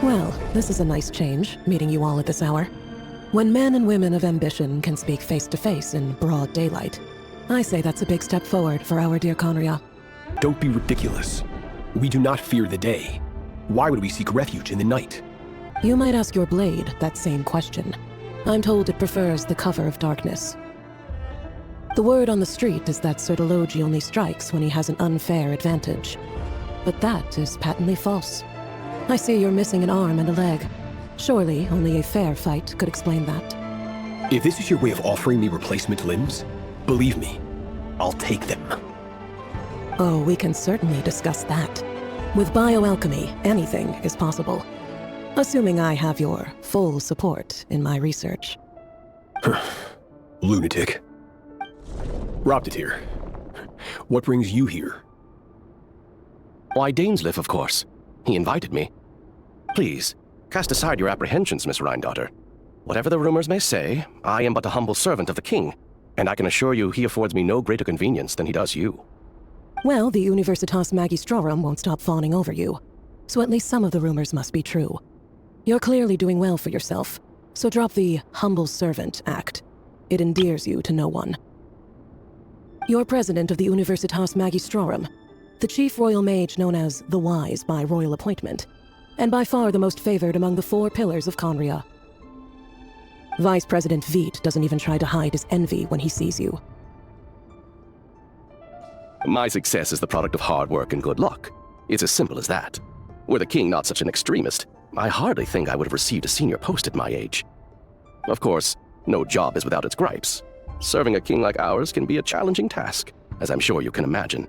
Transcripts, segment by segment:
Well, this is a nice change, meeting you all at this hour. When men and women of ambition can speak face to face in broad daylight, I say that's a big step forward for our dear Khaenri'ah. Don't be ridiculous. We do not fear the day. Why would we seek refuge in the night? You might ask your blade that same question. I'm told it prefers the cover of darkness. The word on the street is that Surtalogi only strikes when he has an unfair advantage. But that is patently false. I see you're missing an arm and a leg. Surely only a fair fight could explain that. If this is your way of offering me replacement limbs, believe me, I'll take them. Oh, we can certainly discuss that. With bioalchemy, anything is possible. Assuming I have your full support in my research. Lunatic. Hroptatyr, what brings you here? Why, Dainsleif, of course. He invited me. Please, cast aside your apprehensions, Miss Rhinedottir. Whatever the rumors may say, I am but a humble servant of the king, and I can assure you he affords me no greater convenience than he does you. Well, the Universitas Magistrorum won't stop fawning over you, so at least some of the rumors must be true. You're clearly doing well for yourself, so drop the humble servant act. It endears you to no one. You're president of the Universitas Magistrorum, the chief royal mage known as the Wise by royal appointment, and by far the most favored among the 4 pillars of Khaenri'ah. Vice President Veit doesn't even try to hide his envy when he sees you. My success is the product of hard work and good luck. It's as simple as that. Were the king not such an extremist, I hardly think I would have received a senior post at my age. Of course, no job is without its gripes. Serving a king like ours can be a challenging task, as I'm sure you can imagine.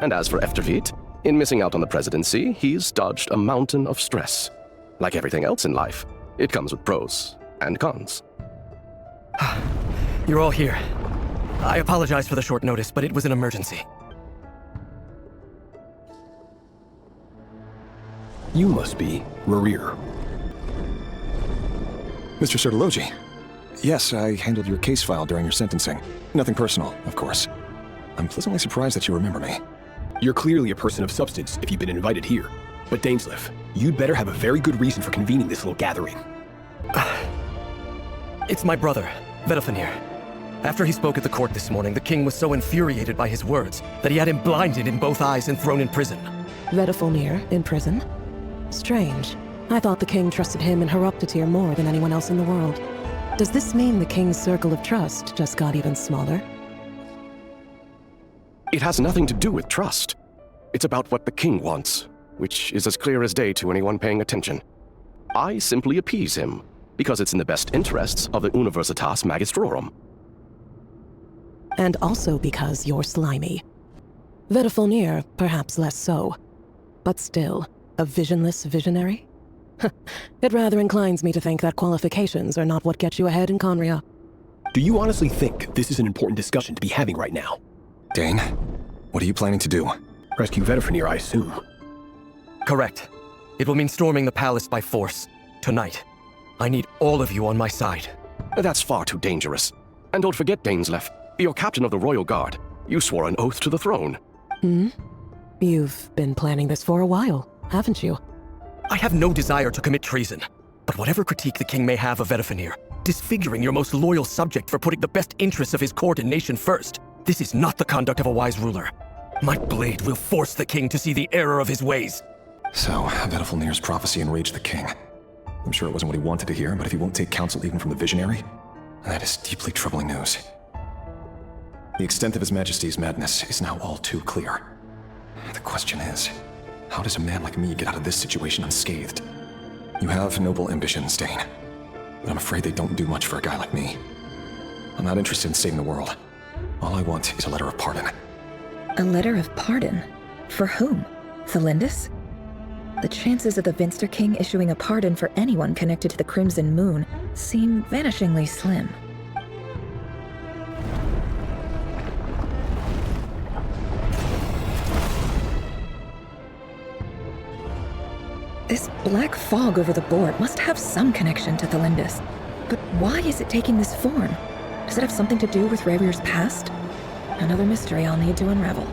And as for Veit, in missing out on the presidency, he's dodged a mountain of stress. Like everything else in life, it comes with pros and cons. You're all here. I apologize for the short notice, but it was an emergency. You must be Rerir. Mr. Surtalogi. Yes, I handled your case file during your sentencing. Nothing personal, of course. I'm pleasantly surprised that you remember me. You're clearly a person of substance if you've been invited here. But Dainsleif, you'd better have a very good reason for convening this little gathering. It's my brother, Vedrfolnir. After he spoke at the court this morning, the king was so infuriated by his words that he had him blinded in both eyes and thrown in prison. Vedrfolnir in prison? Strange. I thought the king trusted him and Hroptatyr more than anyone else in the world. Does this mean the king's circle of trust just got even smaller? It has nothing to do with trust. It's about what the king wants, which is as clear as day to anyone paying attention. I simply appease him, because it's in the best interests of the Universitas Magistrorum. And also because you're slimy. Vedrfolnir, perhaps less so. But still, a visionless visionary? It rather inclines me to think that qualifications are not what get you ahead in Khaenri'ah. Do you honestly think this is an important discussion to be having right now? Dane, what are you planning to do? Rescue Vedrfolnir, I assume. Correct. It will mean storming the palace by force. Tonight. I need all of you on my side. That's far too dangerous. And don't forget, Dainsleif, you're captain of the Royal Guard. You swore an oath to the throne. You've been planning this for a while, haven't you? I have no desire to commit treason. But whatever critique the king may have of Vedrfolnir, disfiguring your most loyal subject for putting the best interests of his court and nation first, this is not the conduct of a wise ruler. My blade will force the king to see the error of his ways. So, Vedrfolnir's prophecy enraged the king. I'm sure it wasn't what he wanted to hear, but if he won't take counsel even from the visionary, that is deeply troubling news. The extent of His Majesty's madness is now all too clear. The question is, how does a man like me get out of this situation unscathed? You have noble ambitions, Dane, but I'm afraid they don't do much for a guy like me. I'm not interested in saving the world. All I want is a letter of pardon. A letter of pardon? For whom? Thelindis? The chances of the Vinster King issuing a pardon for anyone connected to the Crimson Moon seem vanishingly slim. This black fog over the board must have some connection to Thelindis. But why is it taking this form? Does it have something to do with Rerir's past? Another mystery I'll need to unravel.